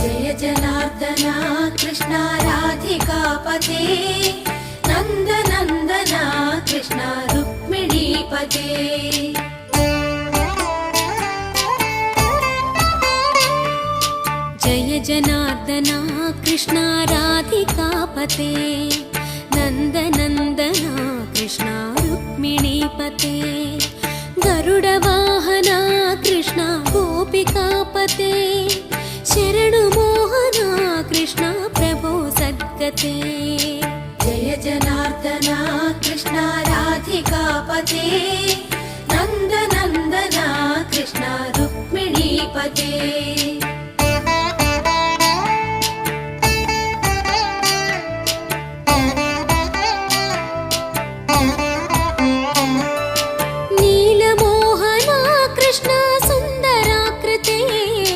जय जनार्दना कृष्ण राधिकापते नन्दनन्दना कृष्ण रुक्मिणीपते जय जनार्दना कृष्ण राधिकापते नन्दनन्दना कृष्ण रुक्मिणीपते गरुडवाहना कृष्ण गोपिकापते शरणुमोहना कृष्ण प्रभो सद्गते जय जनार्दना कृष्ण राधिकापते नन्दनन्दना कृष्ण रुक्मिणीपते